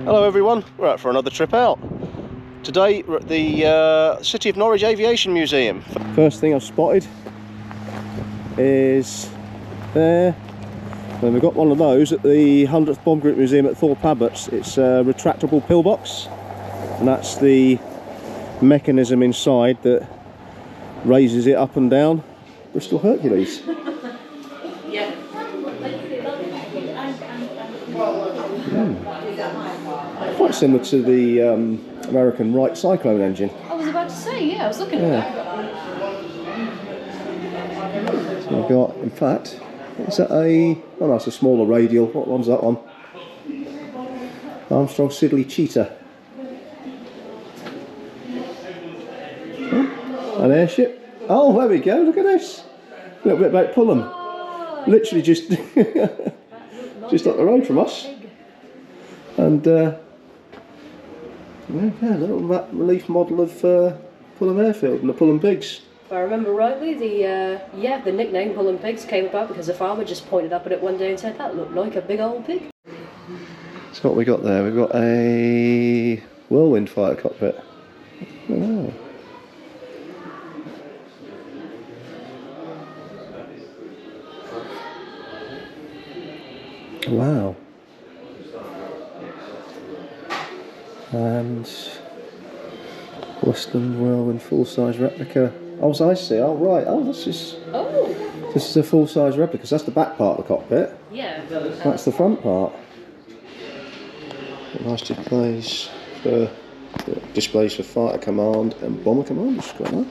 Hello everyone, we're out for another trip out. Today we're at the City of Norwich Aviation Museum. First thing I've spotted is there. And we've got one of those at the 100th Bomb Group Museum at Thorpe Abbotts. It's a retractable pillbox, and that's the mechanism inside that raises it up and down. Bristol Hercules. Quite similar to the American Wright Cyclone engine. I was about to say, yeah, I was looking at that. So I've got, in fact, is that a, oh no, it's a smaller radial. What one's that one? Armstrong Siddeley Cheetah. Oh, an airship. Oh, there we go, look at this. A little bit about Pullham. Oh, literally just just up the road from us. And yeah, a little relief model of Pullham Airfield and the Pullham Pigs. If I remember rightly, the nickname Pullham Pigs came about because a farmer just pointed up at it one day and said, that looked like a big old pig. So what we got there? We've got a whirlwind fighter cockpit. Oh. Wow. And Western whirlwind full-size replica. Oh, so I see. Oh, right. Oh, this is a full-size replica. Because that's the back part of the cockpit. Yeah. That's the front part. Nice displays for fighter command and bomber command, which is quite nice.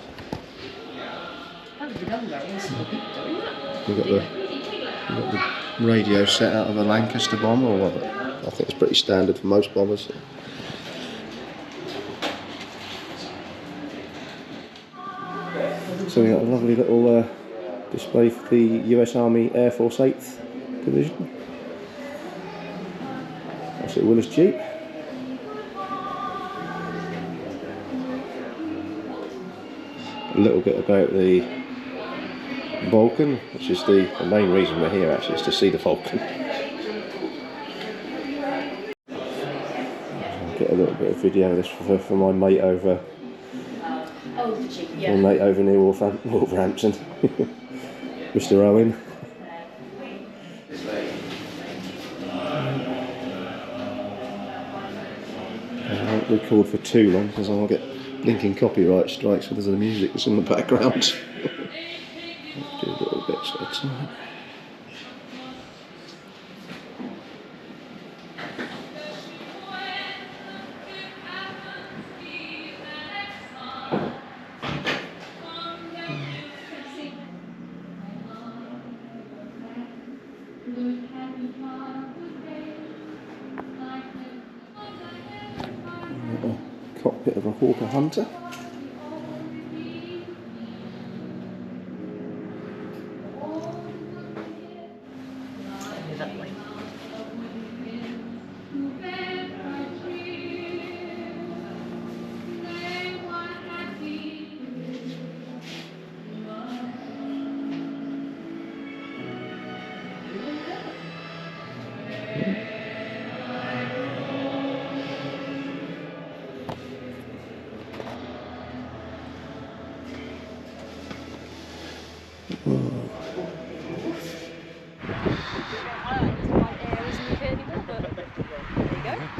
How did you done that? We've got the radio set out of a Lancaster bomber, or what? I think it's pretty standard for most bombers. So we've got a lovely little display for the US Army Air Force 8th Division. That's a Willis Jeep. A little bit about the Vulcan, which is the main reason we're here actually, is to see the Vulcan. I'll get a little bit of video of this for my mate over. Oh, the Jeep, yeah. My mate over near Wolverhampton, Mr. Owen. I won't record for too long because I'll get blinking copyright strikes because of the music that's in the background. Do a little bit at a time. Cockpit of a Hawker Hunter.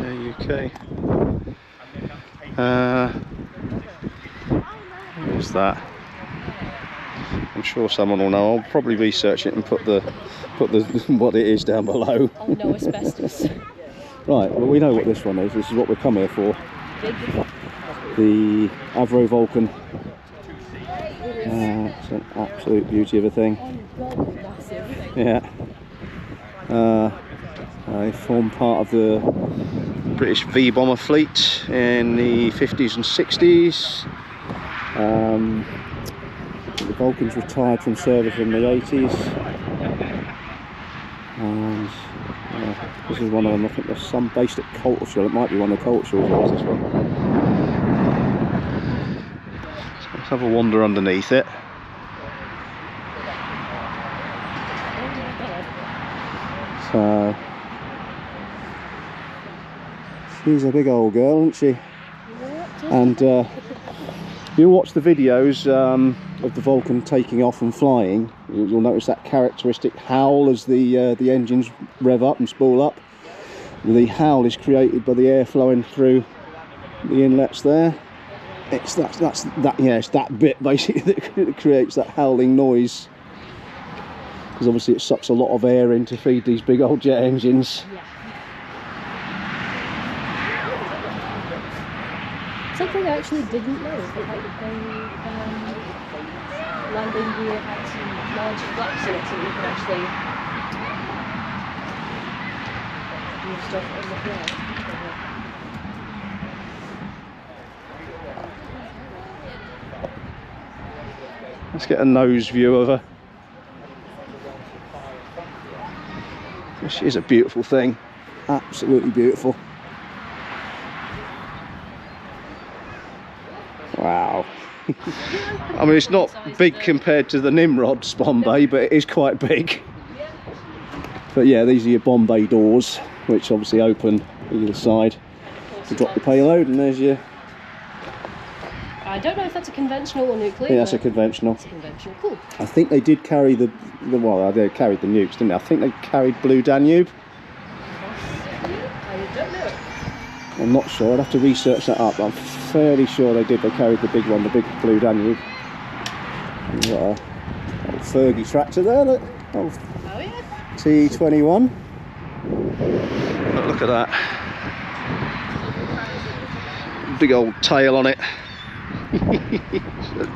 UK. What is that? I'm sure someone will know. I'll probably research it and put the what it is down below. Oh no, asbestos. Right, well we know what this one is. This is what we come here for. The Avro Vulcan. It's an absolute beauty of a thing. Yeah. They form part of the British V-bomber fleet in the 50s and 60s. The Vulcans retired from service in the 80s. And this is one of them. I think there's some based at Coltshall. It might be one of the Coltshall ones, this one. So let's have a wander underneath it. So She's a big old girl, isn't she? Yeah, And if you watch the videos of the Vulcan taking off and flying, you'll notice that characteristic howl as the engines rev up and spool up. The howl is created by the air flowing through the inlets there. It's that bit basically that creates that howling noise, because obviously it sucks a lot of air in to feed these big old jet engines. yeah. Something I actually didn't know is that the landing gear had some large flaps in it, so you can actually move stuff on the ground. Let's get a nose view of her. She is a beautiful thing, absolutely beautiful. Wow. I mean, it's not big compared to the Nimrod spawn bay, but it is quite big. But yeah, these are your bomb bay doors, which obviously open either side to drop the payload, and there's your... I don't know if that's a conventional or nuclear. Yeah, that's a conventional. It's a conventional, cool. I think they did carry well, they carried the nukes, didn't they? I think they carried Blue Danube. I don't know. I'm not sure, I'd have to research that up. I'm fairly sure they did. They carried the big one, the big Blue Danube. We've got a old Fergie tractor there, look. Oh yeah? T21. Look at that. Big old tail on it. It's a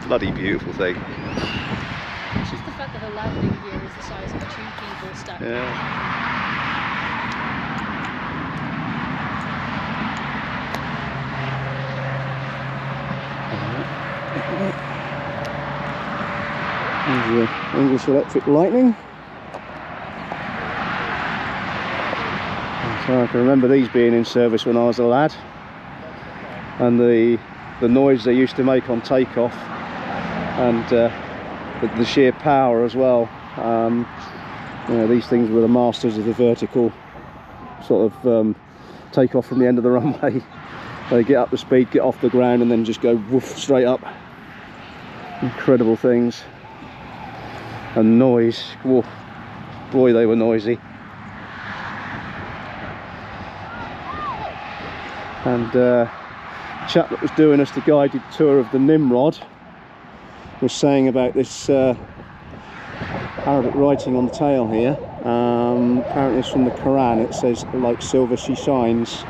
bloody beautiful thing. It's just the fact that the landing gear is the size of a 2 keyboard stack. Yeah. There's your English Electric Lightning. So I can remember these being in service when I was a lad, and the noise they used to make on takeoff, and the sheer power as well. You know, these things were the masters of the vertical sort of takeoff from the end of the runway. They get up to speed, get off the ground, and then just go woof straight up. Incredible things. And noise, woof, boy they were noisy. And the chap that was doing us the guided tour of the Nimrod was saying about this Arabic writing on the tail here. Apparently it's from the Quran. It says, "Like silver she shines,"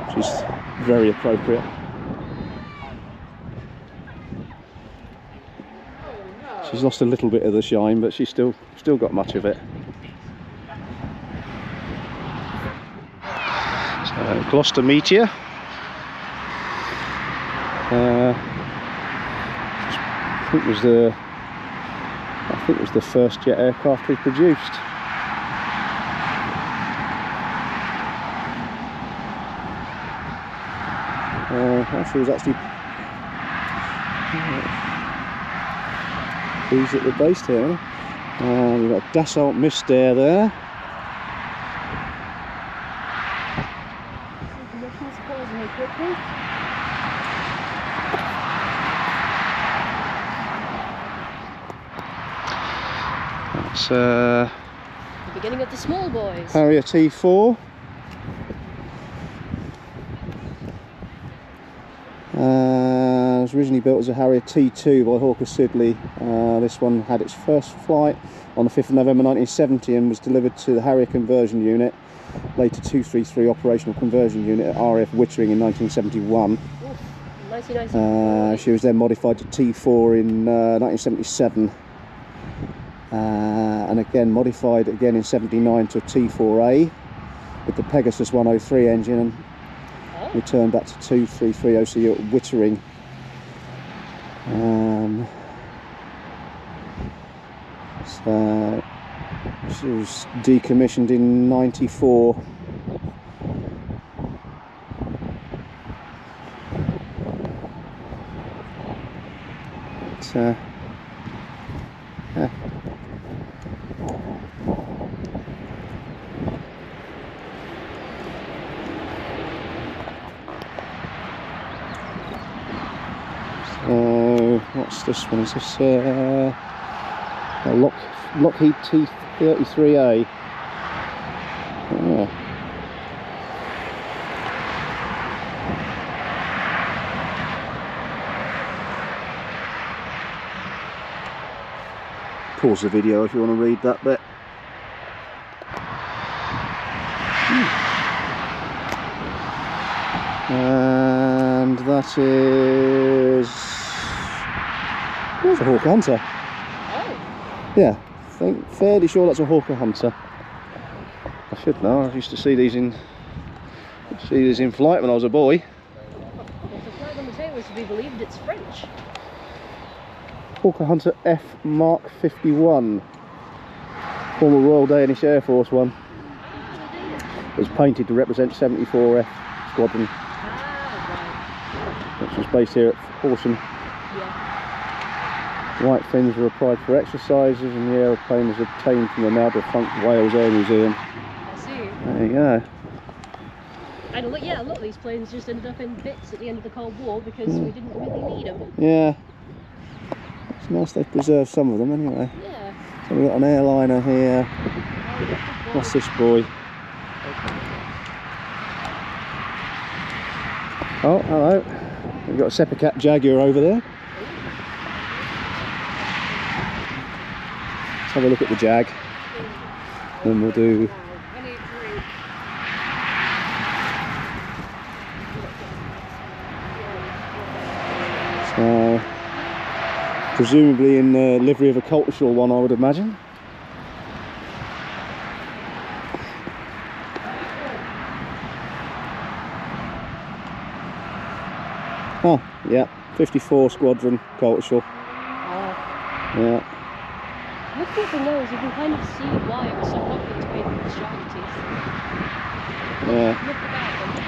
which is very appropriate. She's lost a little bit of the shine, but she's still got much of it. So, Gloucester Meteor. I think it was the first jet aircraft we produced. Actually, it was actually these that were based here. We've got Dassault Mystère there. That's The beginning of the small boys. Harrier T4. It was originally built as a Harrier T2 by Hawker Siddeley. This one had its first flight on the 5th of November 1970 and was delivered to the Harrier Conversion Unit, later 233 Operational Conversion Unit at RAF Wittering in 1971. 1994. She was then modified to T4 in 1977. And again modified again in 79 to a T4A with the Pegasus 103 engine, and returned back to 233 OCU at Wittering. So she was decommissioned in 94. But, yeah. What's this one? Is this a Lockheed T-33A? Oh. Pause the video if you want to read that bit. And that is... There's a Hawker Hunter. Oh. Yeah, fairly sure that's a Hawker Hunter. I should know. I used to see these in flight when I was a boy. Well, the flag on the table is to be believed it's French. Hawker Hunter F Mark 51. Former Royal Danish Air Force one. It was painted to represent 74F Squadron. Ah, Which was based here at Horsham. right. White fins were applied for exercises and the aeroplane was obtained from the now defunct Wales Air Museum. I see. There you go. And look, yeah, a lot of these planes just ended up in bits at the end of the Cold War because we didn't really need them. Yeah. It's nice they've preserved some of them anyway. Yeah. So we've got an airliner here. What's this boy? Oh, hello. We've got a Seppicat Jaguar over there. Let's have a look at the Jag. Then we'll do... So, presumably in the livery of a cultural one, I would imagine. Oh, yeah, 54 Squadron cultural. Yeah. What people know is you can kind of see why it was so popular to paint with charities. Yeah. Look about them.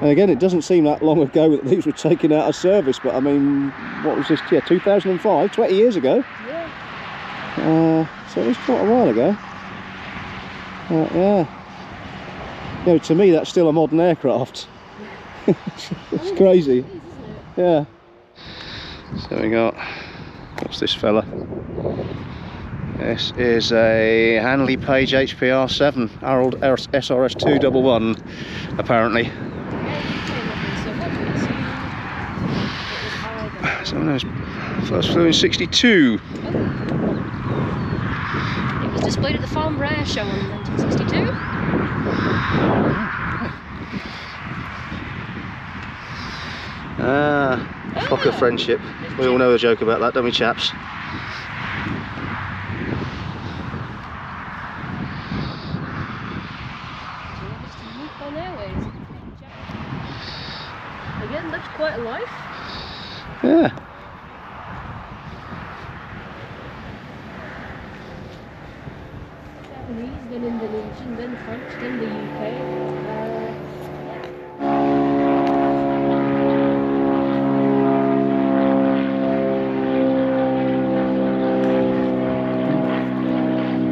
And again, it doesn't seem that long ago that these were taken out of service, but I mean, what was this? Yeah, 2005, 20 years ago. Yeah. So it was quite a while ago. Yeah. You know, to me, that's still a modern aircraft. It's crazy. It is, isn't it? Yeah. So we got, what's this fella? This is a Hanley Page HPR7, Harold SRS 211, apparently. So when I was first flew in 62. It was displayed at the Farm Rare Show in 1962. Fokker friendship. We all know a joke about that, don't we, chaps? Again, looks quite alive. Yeah. Japanese, then Indonesian, then French, then the UK.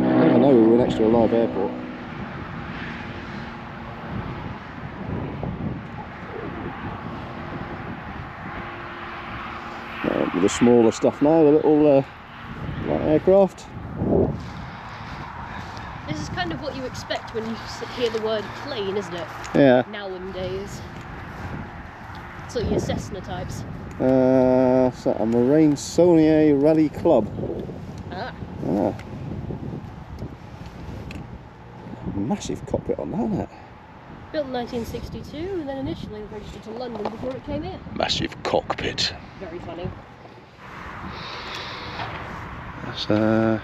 I never know we were next to a live airport. With the smaller stuff now, the little light aircraft. This is kind of what you expect when you hear the word plane, isn't it? Yeah. Nowadays. So your Cessna types. So a Marine Saulnier Rally Club. Ah. Massive cockpit on that, isn't it? Built in 1962 and then initially registered to London before it came here. Massive cockpit. Very funny. That's not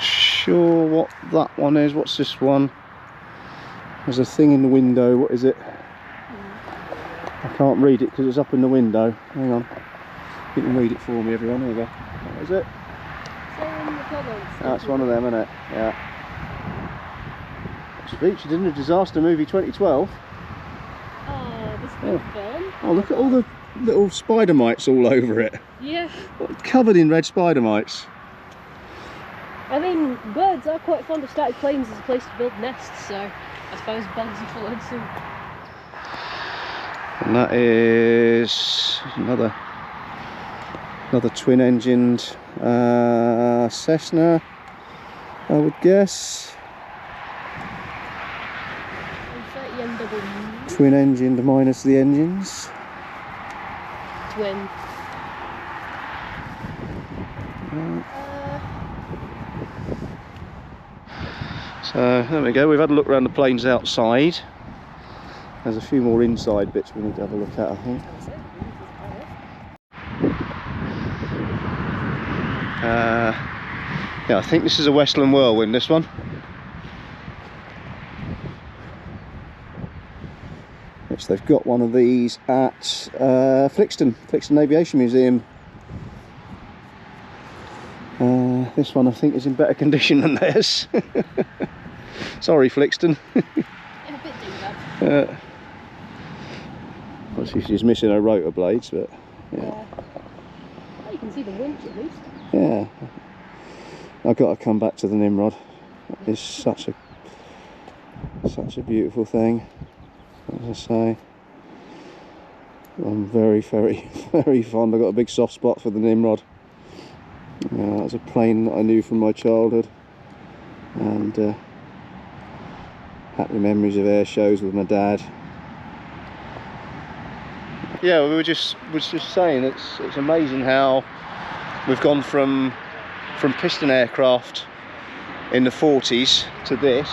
sure what that one is. What's this one? There's a thing in the window. What is it? I can't read it because it's up in the window. Hang on. You can read it for me, everyone. Here we go. What is it? Say in the comments. That's one of them, isn't it? Yeah. It's featured in the disaster movie 2012. Oh, this film. Oh, look at all the little spider mites all over it. Yeah. Covered in red spider mites. I mean, birds are quite fond of static planes as a place to build nests, so I suppose bugs are followed suit. And that is another twin-engined Cessna, I would guess. 30MW. Twin-engined minus the engines. Twin. So there we go, we've had a look around the planes outside. There's a few more inside bits we need to have a look at, I think. Yeah, I think this is a Westland Whirlwind, this one. Which they've got one of these at Flixton Aviation Museum. This one I think is in better condition than theirs. Sorry, Flixton. Yeah, a bit dinged up. Obviously she's missing her rotor blades, but yeah. Oh, you can see the winch at least. Yeah. I've got to come back to the Nimrod. It's such a beautiful thing. As I say, I'm very, very, very fond. I've got a big soft spot for the Nimrod. That's a plane that I knew from my childhood, and happy memories of air shows with my dad. Yeah, we was just saying it's amazing how we've gone from piston aircraft in the 40s to this.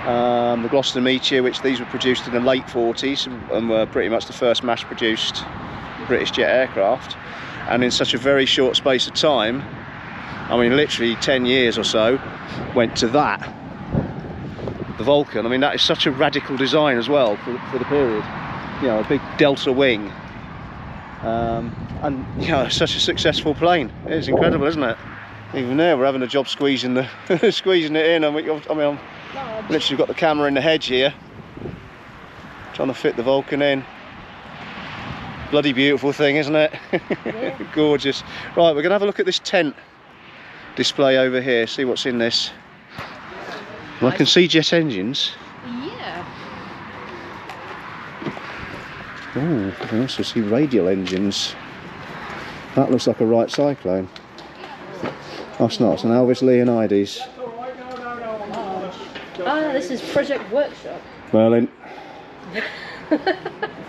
The Gloucester Meteor, which these were produced in the late 40s and were pretty much the first mass-produced British jet aircraft. And in such a very short space of time, I mean literally 10 years or so, went to that, the Vulcan. I mean, that is such a radical design as well for the period. You know, a big delta wing, and you know, such a successful plane. It's incredible, isn't it? Even there we're having a job squeezing squeezing it in. I mean I've literally got the camera in the hedge here, trying to fit the Vulcan in. Bloody beautiful thing, isn't it? Yeah. Gorgeous. Right, we're going to have a look at this tent display over here, see what's in this. Well, I can see jet engines. Yeah. Oh, I can also see radial engines. That looks like a Wright Cyclone. Oh, it's not, it's an Elvis Leonidas. Ah, this is Project Workshop. Merlin.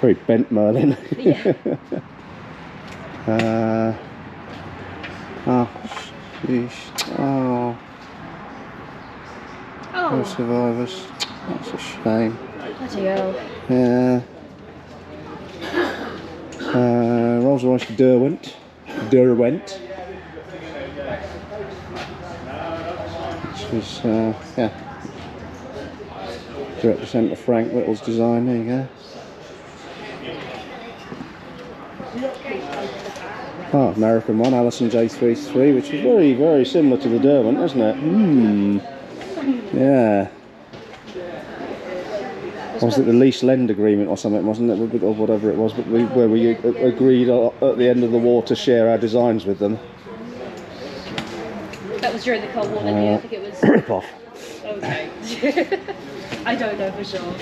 Very bent Merlin. Yeah. Oh, sheesh. Oh. Oh. No survivors. That's a shame. Bloody hell. Yeah. Rolls Royce Derwent. Which is, yeah. To represent the Frank Whittle's design, there you go. Oh, American one, Allison J33, which is very, very similar to the Derwent, isn't it? Yeah. Was it the lease lend agreement or something, wasn't it? Or whatever it was, but where we agreed at the end of the war to share our designs with them. That was during the Cold War, didn't you? I think it was... Rip off. Okay. I don't know for sure.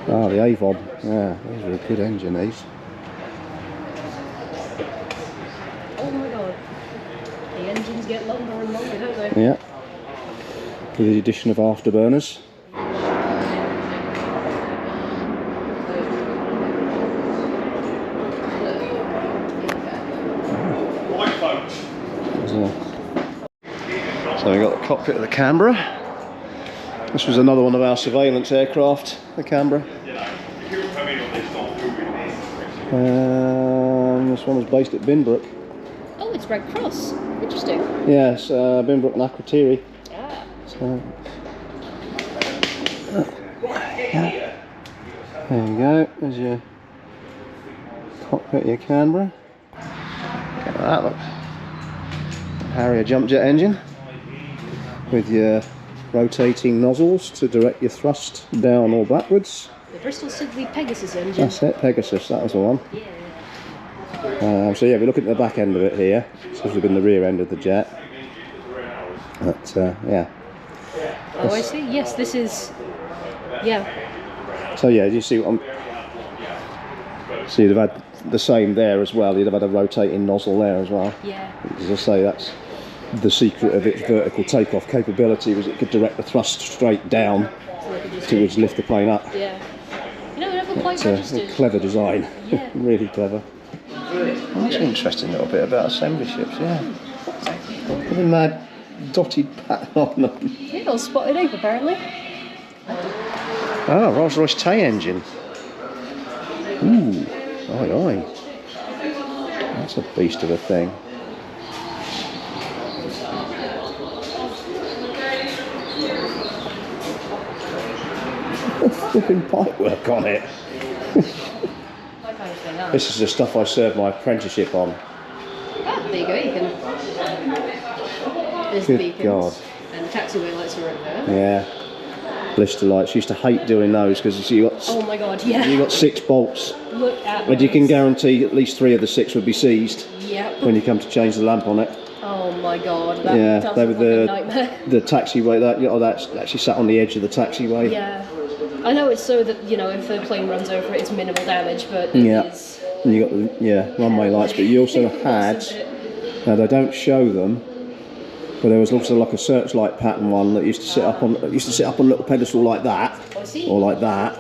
Ah, the Avon. Yeah, these are a good engine, these. Oh my god. The engines get longer and longer, don't they? Yeah. With the addition of afterburners. So we got the cockpit of the Canberra. This was another one of our surveillance aircraft, the Canberra. This one was based at Binbrook. Oh, it's Red Cross. Interesting. Yes, Binbrook and Akrotiri. Ah. So, yeah. There you go. There's your cockpit of your Canberra. Get that look. Harrier jump jet engine with your rotating nozzles to direct your thrust down or backwards. The Bristol Siddeley Pegasus engine. That's it, Pegasus, that was the one. Yeah. So yeah, we're looking at the back end of it here. It's supposed to have been the rear end of the jet. But yeah. Oh, I see. Yes, this is. Yeah. So yeah, you see what I'm. So you'd have had the same there as well. You'd have had a rotating nozzle there as well. Yeah. As I say, that's the secret of its vertical takeoff capability, was it could direct the thrust straight down to lift the plane up. Yeah. You know, I never quite It's registered. a clever design. Yeah. Really clever. That's an interesting little bit about assembly ships, yeah. With a mad dotted pattern on them. Yeah, all spotted ape apparently. Ah, Rolls Royce Tay engine. Ooh, aye aye. That's a beast of a thing. Flipping pipework on it. My kind of thing, huh? This is the stuff I served my apprenticeship on. Ah, there you go, you can. There's Good the beacons. God. And taxiway lights are over there. Yeah. Blister lights. Used to hate doing those because you got Oh my god, yeah. you got 6 bolts, Look at and you can those. guarantee at least 3 of the 6 would be seized Yep. when you come to change the lamp on it. Oh my god, that Yeah, does they look were like a nightmare. the taxiway that's actually sat on the edge of the taxiway. Yeah. I know it's so that, you know, if the plane runs over it, it's minimal damage, but it Yeah. is. And you got the runway lights, but you also had. Wasn't it? Now they don't show them, but there was also like a searchlight pattern one that used to sit up on a little pedestal like that, Oh, I see. or like that,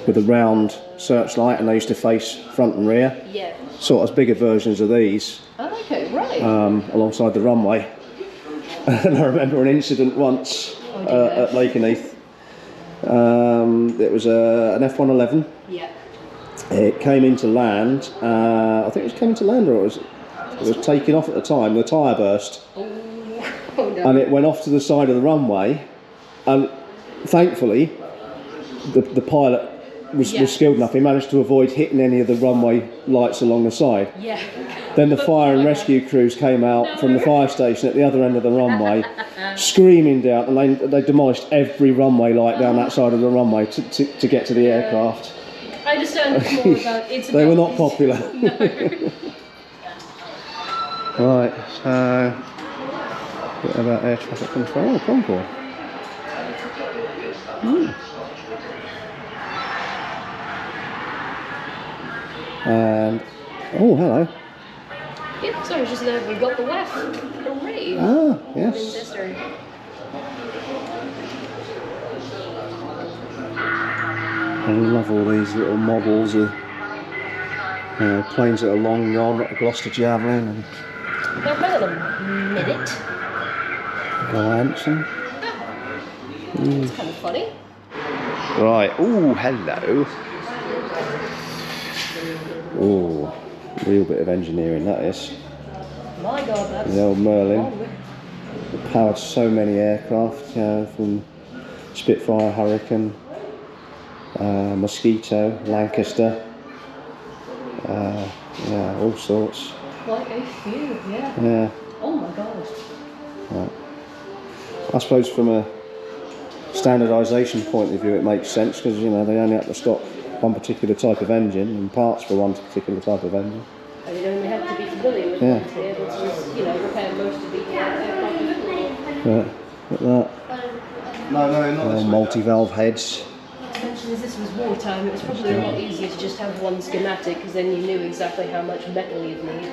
with a round searchlight, and they used to face front and rear. Yeah. Sort of bigger versions of these, Oh, okay, right. alongside the runway. And I remember an incident once Oh, dear. at Lakenheath. It was an F-111. Yeah. It came into land. I think it was coming to land, or it was taking off at the time. The tyre burst, Oh, oh no. and it went off to the side of the runway. And thankfully, the pilot was skilled enough. He managed to avoid hitting any of the runway lights along the side. Yeah. Then the fire and rescue crews came out from the fire station at the other end of the runway, screaming down, and they demolished every runway light down that side of the runway to get to the aircraft. I understand more about it's. They were not popular. Right, so bit about air traffic control. Concord. And oh, hello. Yeah, sorry, just we got the WAF. Hooray. Ah, yes. Sister. I love all these little models of planes that are long gone, like the Gloucester Javelin and They're about a minute. Glanson. It's kind of funny. Right, oh, hello. Oh, real bit of engineering that is. My god, that's. The old Merlin. long. It powered so many aircraft, from Spitfire, Hurricane, Mosquito, Lancaster, yeah, all sorts. Like a few, yeah. Yeah. Oh my god. Right. I suppose from a standardisation point of view it makes sense, because they only have to stock one particular type of engine and parts for one particular type of engine. And you only have to be familiar with one to be able to, repair most of the aircraft. Yeah, look at that. No, not Multi-valve heads. Not to mention, as this was wartime, it was probably a lot easier to just have one schematic, because then you knew exactly how much metal you'd need.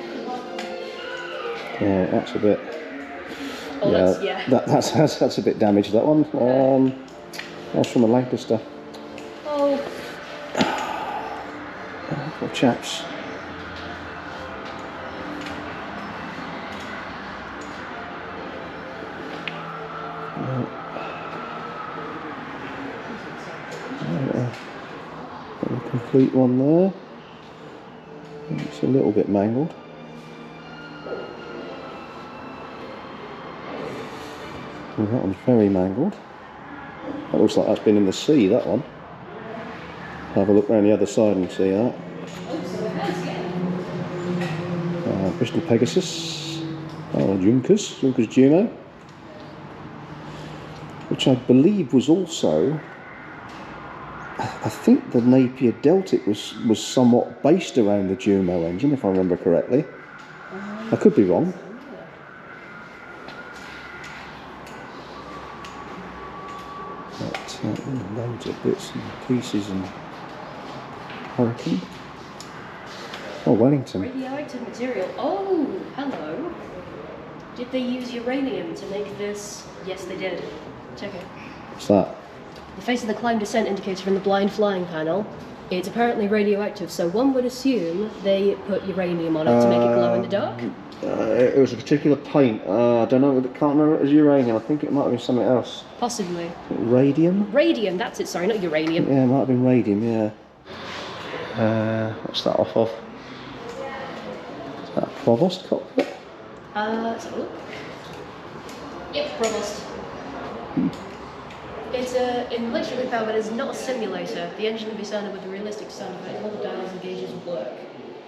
Yeah, that's a bit. Oh, That's a bit damaged, that one. That's from a Lancaster. Oh, Poor chaps. Got a complete one there. It's a little bit mangled. Well, that one's very mangled. That looks like that's been in the sea, that one. Have a look round the other side and see that. Bristol Pegasus. Junkers Juno. Which I believe was also I think the Napier Deltic was somewhat based around the Jumo engine, if I remember correctly. I could be wrong. But loads of bits and pieces and Hurricane. Oh, Wellington. Radioactive material. Oh, hello. Did they use uranium to make this? Yes, they did. Check it. What's that? The face of the climb descent indicator from the blind flying panel. It's apparently radioactive, so one would assume they put uranium on it to make it glow in the dark. It was a particular paint. I don't know. I can't remember if it was uranium. I think it might have been something else. Possibly. Radium? Radium, that's it, sorry, not uranium. Yeah, it might have been radium, yeah. What's that off of? Is that a Provost cockpit? Let's have a look. Yep, Provost. It's electrically powered, it's not a simulator. The engine can be sounded with a realistic sound effect. All the dials and gauges will work.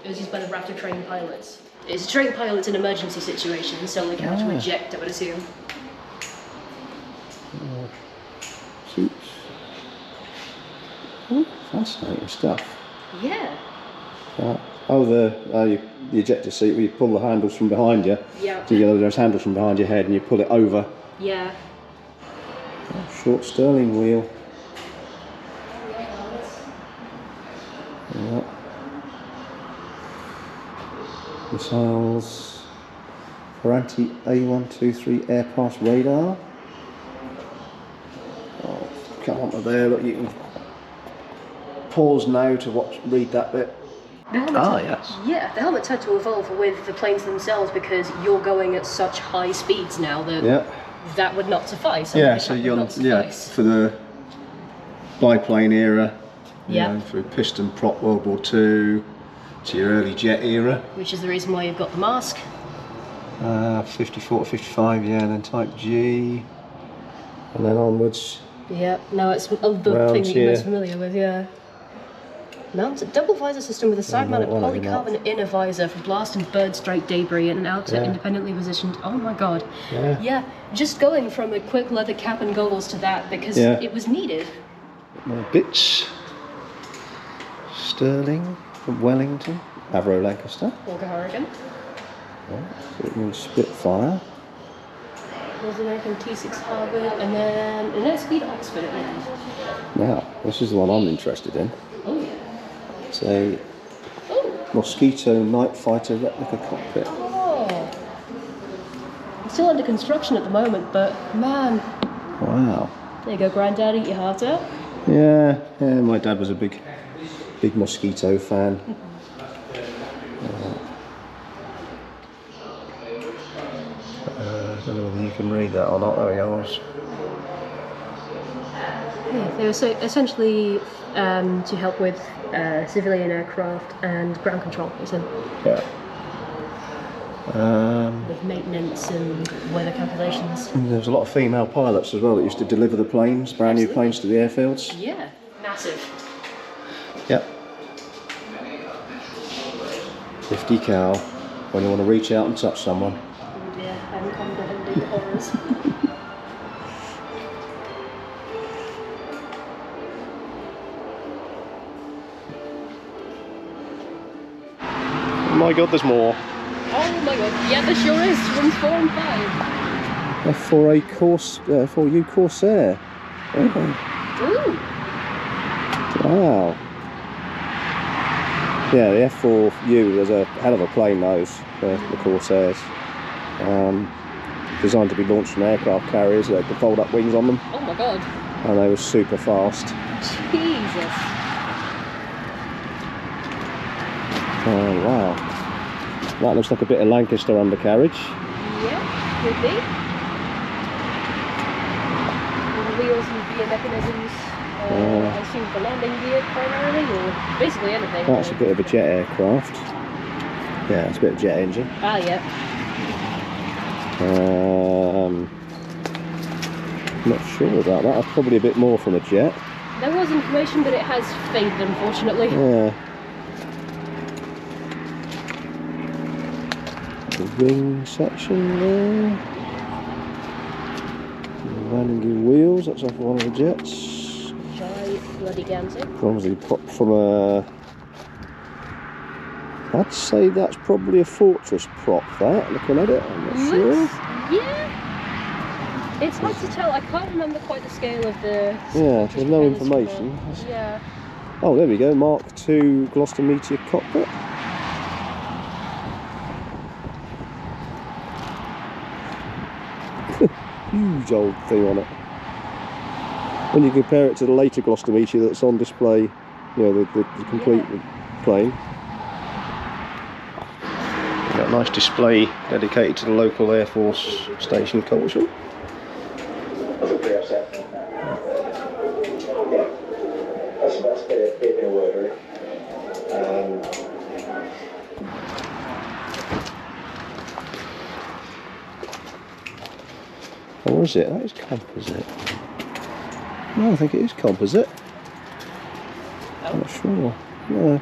It was used by the RAF to train pilots. It's to train pilots in emergency situations, so like how to eject, I would assume. Suits. Oh, fascinating stuff. Yeah. Oh, the ejector seat where you pull the handles from behind you. Yeah. So there's handles from behind your head and you pull it over. Yeah. Oh, short Stirling wheel. Yeah. Missiles for anti-A123 air pass radar. Oh, come on there, look, you can pause now to read that bit. Yes. Yeah, the helmets had to evolve with the planes themselves because you're going at such high speeds now that that would not suffice. Yeah, so you're for the biplane era, you know, through piston prop World War II to your early jet era. Which is the reason why you've got the mask. 54 to 55, yeah, and then Type G, and then onwards. Yeah, no, it's the thing that you're most familiar with, yeah. Mounted double visor system with a side-mounted polycarbonate inner visor for blast and bird strike debris and an outer independently positioned. Oh my god. Yeah, just going from a quick leather cap and goggles to that because it was needed. More bits. Stirling from Wellington. Avro Lancaster. Fokker Hurricane. Spitfire. North American T6 Harvard and then an Airspeed Oxford at the end. Now, this is the one I'm interested in. Oh yeah. It's a Mosquito Night Fighter replica cockpit. Oh. It's still under construction at the moment, but man. Wow. There you go, Granddad, eat your heart out. Yeah, my dad was a big Mosquito fan. I don't know whether you can read that or not. There we go. Yeah, they were so essentially to help with civilian aircraft and ground control. Yeah. With maintenance and weather calculations. There was a lot of female pilots as well that used to deliver the planes, brand new planes to the airfields. Yeah, massive. Yep. 50 cal when you want to reach out and touch someone. Yeah, and comprehending horrors. Oh my god, there's more. Oh my god, yeah, there sure is. Runs 4 and 5. F4A F4U Corsair. Oh. Ooh. Wow. Yeah, the F4U was a hell of a plane, those, the Corsairs. Designed to be launched from aircraft carriers, they had the fold-up wings on them. Oh my god. And they were super fast. Jesus. Oh, wow. That looks like a bit of Lancaster undercarriage. Yeah, could be. The wheels and gear mechanisms. I assume for landing gear primarily, or basically anything. That's a bit of a jet aircraft. Yeah, it's a bit of jet engine. Ah, yeah. Not sure about that. That's probably a bit more from a jet. There was information, but it has faded, unfortunately. Yeah. The wing section there. The landing gear wheels, that's off one of the jets. Right. Bloody Gansy. Obviously popped from a... I'd say that's probably a fortress prop, that, looking at it, I'm not sure. Yeah. It's hard to tell, I can't remember quite the scale of the... Yeah, there's no information. Yeah. Oh, there we go, Mark II Gloucester Meteor cockpit. Huge old thing on it. When you compare it to the later Gloucester Meteor that's on display, you know, the complete plane. Got a nice display dedicated to the local Air Force station, Horsham. Or is it? That is composite. No, I think it is composite. I'm not sure. Yeah.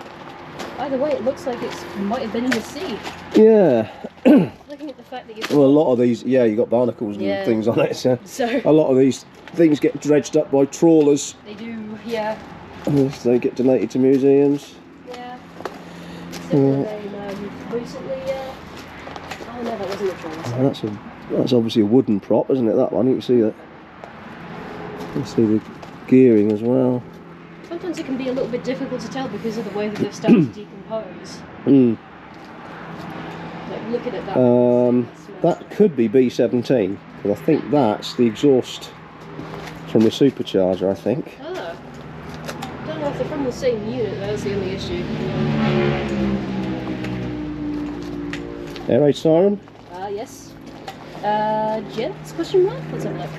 Either way, it looks like it might have been in the sea. Yeah. Looking at the fact that you've Well, a lot of these, yeah, you got barnacles and things on it. So a lot of these things get dredged up by trawlers. They do, yeah. They get donated to museums. Yeah. Similar recently, oh no, that wasn't a trawler. That's obviously a wooden prop, isn't it? That one, you can see that. You can see the gearing as well. Sometimes it can be a little bit difficult to tell because of the way that they've started to decompose. Like looking at that. That could be B-17, because I think that's the exhaust from the supercharger, I think. Ah. Don't know if they're from the same unit, that's the only issue. Air raid siren? Yes. Gents, question mark? Let's have a look.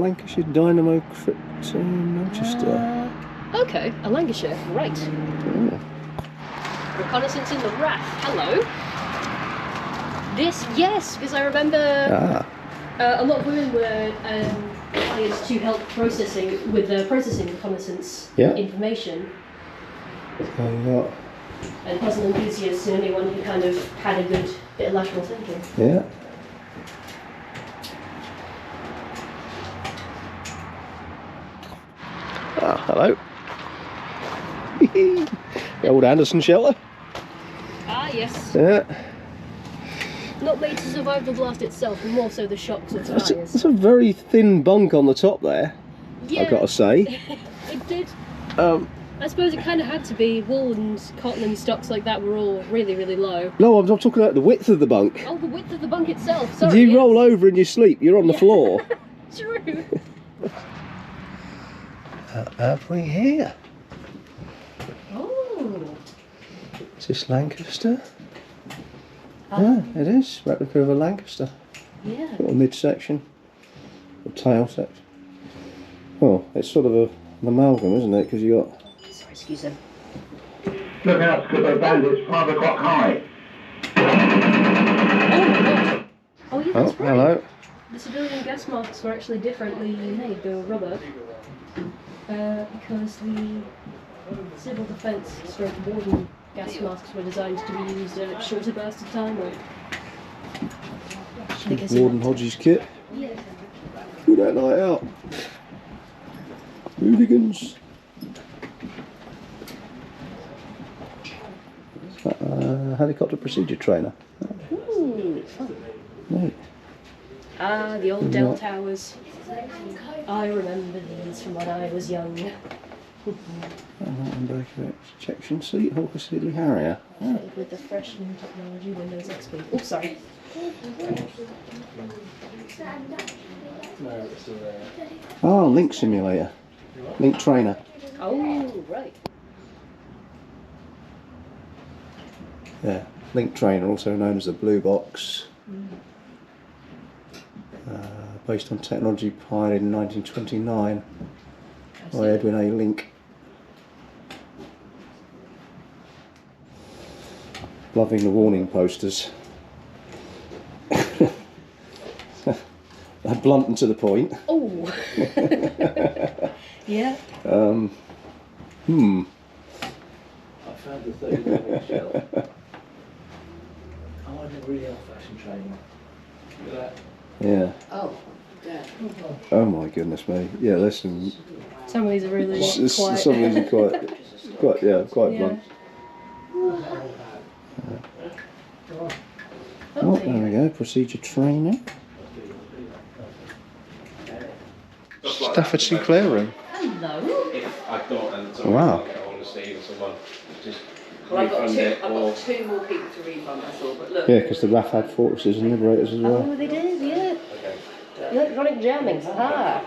Lancashire Dynamo Crypto Manchester. Okay, a Lancashire, right. Reconnaissance in the RAF, hello. This, yes, because I remember a lot of women were hired to help processing reconnaissance information. And puzzle enthusiasts and anyone who kind of had a good bit of lateral thinking. Yeah. Hello. The old Anderson shelter. Ah, yes. Yeah. Not made to survive the blast itself, but more so the shocks of tires. It's a very thin bunk on the top there, I've got to say. It did. I suppose it kind of had to be. Wool and cotton and stocks like that were all really, really low. No, I'm talking about the width of the bunk. Oh, the width of the bunk itself, sorry. You roll over in your sleep, you're on the floor. True. What have we here? Oh. Is this Lancaster? Yeah, it is. Replica of a Lancaster. Yeah. Little midsection. Or tail section. Well, it's sort of an amalgam, isn't it? Because you got... Sorry, excuse me. Look out, because they're bandits 5 o'clock high. Oh my god. Oh yeah, that's right. Hello. The civilian gas masks were actually differently made. They were rubber. Because the civil defence stroke warden gas masks were designed to be used at shorter bursts of time. Warden Hodges kit. Yeah. Put that light out. Hooligans. Helicopter procedure trainer. Ooh, fun. Right. Ah, the old Dell Towers. I remember these from when I was young. Projection seat, Hawker Siddeley Harrier. Fitted with the fresh new technology Windows XP. Oh, sorry. Oh, Link Simulator. Link Trainer. Oh, right. Yeah, Link Trainer, also known as the Blue Box. Based on technology pioneered in 1929 by Edwin A. Link. Loving the warning posters. They're blunt and to the point. Oh! Yeah. I found the 30-minute shell. Oh, I did really old-fashioned training. Look at that. Yeah. Oh, yeah. Oh my goodness me. Yeah, there's some. Some of these are really quiet. Some of these are quite blunt. Oh, there we go. Procedure training. Stafford Sinclair room. Hello. If I thought and Oh, wow. get hold of Steve or someone, just Well, I've got refund two. it I've or got two more people to refund. That's all. But look. Yeah, because the RAF had fortresses and liberators as well. Oh, they did, yeah. Electronic jamming. Ah.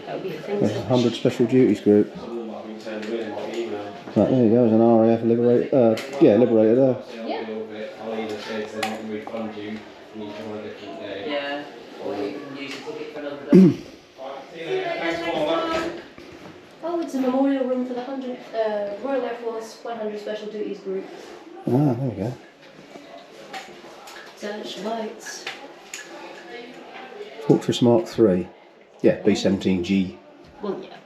That would be the thing. There's 100 Special Duties Group. someone might be turned in my email. Right, there you go, there's an RAF liberator. Yeah, liberator there. Yeah. Deal with it. I'll either say to them I can refund you and you come on a different day. Yeah. Or you can use the ticket for another day. Oh, it's a memorial room for the Royal Air Force 100 Special Duties Group. Ah, there you go. Searchlights. Fortress Mark III. Yeah, B-17G. Well, yeah.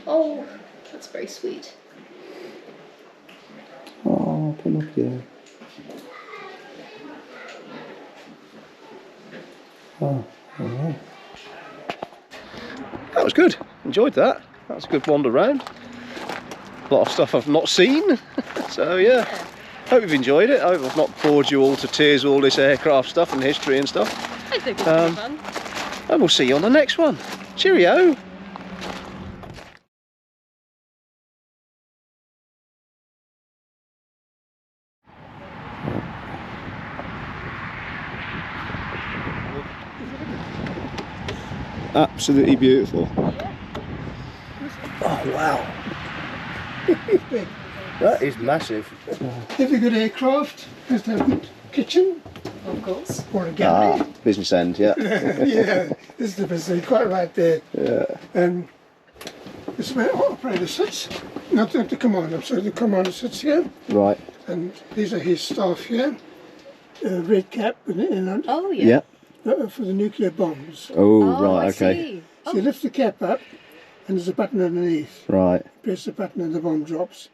Oh, that's very sweet. Oh, Pinocchio. Oh, yeah. That was good. Enjoyed that. That was a good wander round. A lot of stuff I've not seen. So yeah, hope you've enjoyed it. I hope I've not bored you all to tears with all this aircraft stuff and history and stuff. I think it's pretty fun. And we'll see you on the next one. Cheerio. Absolutely beautiful. Oh wow. That is massive. Every good aircraft has to have a good kitchen Of course. or a gallery. Business end, yeah. Yeah, this is the business, quite right there. Yeah. And this is where our operator sits, not the commander. So the commander sits here, Right. and these are his staff here. Red cap and Oh, yeah. Yeah. for the nuclear bombs. Oh, right, I okay. see. So you lift the cap up, and there's a button underneath. Right. Press the button, and the bomb drops.